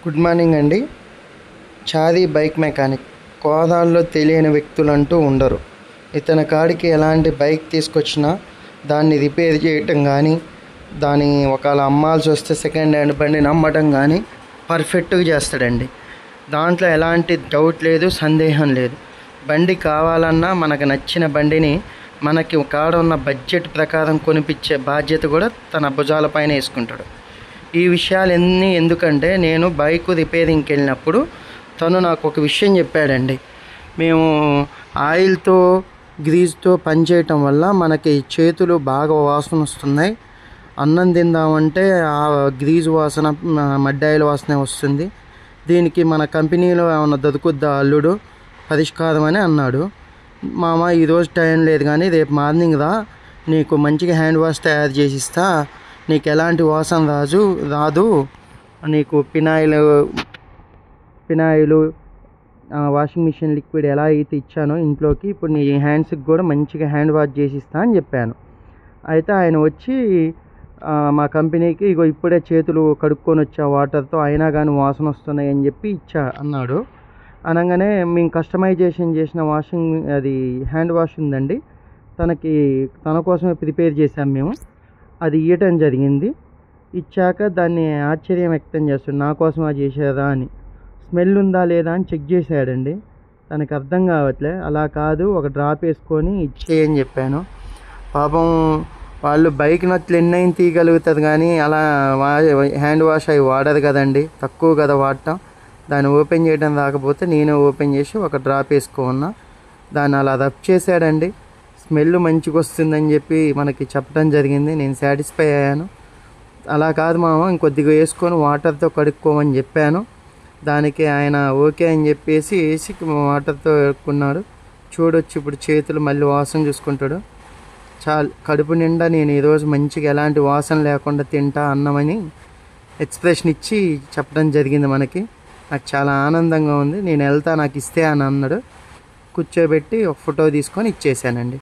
Good morning అండి. చాది bike mechanic. కోదాల్లో తెలియని వ్యక్తులంటూ ఉండరు. ఇతని కాడికి ఎలాంటి బైక్ తీసుకొచ్చినా దాన్ని రిపేర్ చేయటం కానీ, దాన్ని ఒకవేళ అమ్మాల్సి వస్తే సెకండ్ హ్యాండ్ బండిని అమ్మటం కానీ పర్ఫెక్ట్గా చేస్తాడండి. దాంట్లో ఎలాంటి డౌట్ లేదు, సందేహం లేదు. బండి కావాలన్నా మనకు నచ్చిన బండిని మనకి కాడ ఉన్న బడ్జెట్ ప్రకారం కొనిపించే బాధ్యత కూడా తన భుజాలపైన వేసుకుంటాడు. ఈ విషయాలన్నీ ఎందుకంటే నేను బైక్ రిపేరింగ్కి వెళ్ళినప్పుడు తను నాకు ఒక విషయం చెప్పాడండి. మేము ఆయిల్తో గ్రీజ్తో పనిచేయటం వల్ల మనకి చేతులు బాగా వాసన వస్తున్నాయి. అన్నం తిందామంటే ఆ గ్రీజ్ వాసన, మడ్డాయిల వాసన వస్తుంది. దీనికి మన కంపెనీలో ఏమన్నా దొరుకుద్దా అల్లుడు పరిష్కారం అని అన్నాడు. మామ ఈరోజు టైం లేదు కానీ రేపు మార్నింగ్ రా, నీకు మంచిగా హ్యాండ్ వాష్ తయారు చేసి ఇస్తా, నీకు ఎలాంటి వాసన రాదు. నీకు పినాయిలు వాషింగ్ మిషన్ లిక్విడ్ ఎలా అయితే ఇచ్చానో ఇంట్లోకి, ఇప్పుడు నీ హ్యాండ్స్కి కూడా మంచిగా హ్యాండ్ వాష్ చేసి ఇస్తా అని చెప్పాను. అయితే ఆయన వచ్చి మా కంపెనీకి ఇగో ఇప్పుడే చేతులు కడుక్కొని వచ్చా వాటర్తో, అయినా కానీ వాసన వస్తున్నాయి అని చెప్పి అన్నాడు. అనగానే మేము కస్టమైజేషన్ చేసిన హ్యాండ్ వాష్ ఉందండి, తన కోసమే ప్రిపేర్ చేసాం మేము. అది ఇవ్వటం జరిగింది. ఇచ్చాక దాన్ని ఆశ్చర్యం వ్యక్తం చేస్తాడు, నా కోసం అది చేసేదా అని. స్మెల్ ఉందా లేదా అని చెక్ చేశాడండి. తనకు అర్థం కావట్లే. అలా కాదు, ఒక డ్రాప్ వేసుకొని ఇచ్చేయని చెప్పాను. పాపం వాళ్ళు బైక్ నట్లు ఎన్నైనా తీయగలుగుతుంది కానీ అలా హ్యాండ్ వాష్ అవి వాడరు కదండి, తక్కువ కదా వాడటం. దాన్ని ఓపెన్ చేయడం రాకపోతే నేనే ఓపెన్ చేసి ఒక డ్రాప్ వేసుకున్నా. దాన్ని అలా రబ్ చేశాడండి. స్మెల్ మంచిగా వస్తుందని చెప్పి మనకి చెప్పడం జరిగింది. నేను సాటిస్ఫై అయ్యాను. అలా కాదు మామ, ఇంకొద్దిగా వేసుకొని వాటర్తో కడుక్కోమని చెప్పాను. దానికి ఆయన ఓకే అని చెప్పేసి వేసి వాటర్తో కడుక్కున్నాడు. చూడొచ్చు ఇప్పుడు చేతులు మళ్ళీ వాసన చూసుకుంటాడు. కడుపు నిండా నేను ఈరోజు మంచిగా ఎలాంటి వాసన లేకుండా తింటా అన్నమని ఎక్స్ప్రెషన్ ఇచ్చి చెప్పడం జరిగింది మనకి. నాకు చాలా ఆనందంగా ఉంది. నేను వెళ్తా, నాకు ఇస్తే అని అన్నాడు. కూర్చోబెట్టి ఒక ఫోటో తీసుకొని ఇచ్చేసానండి.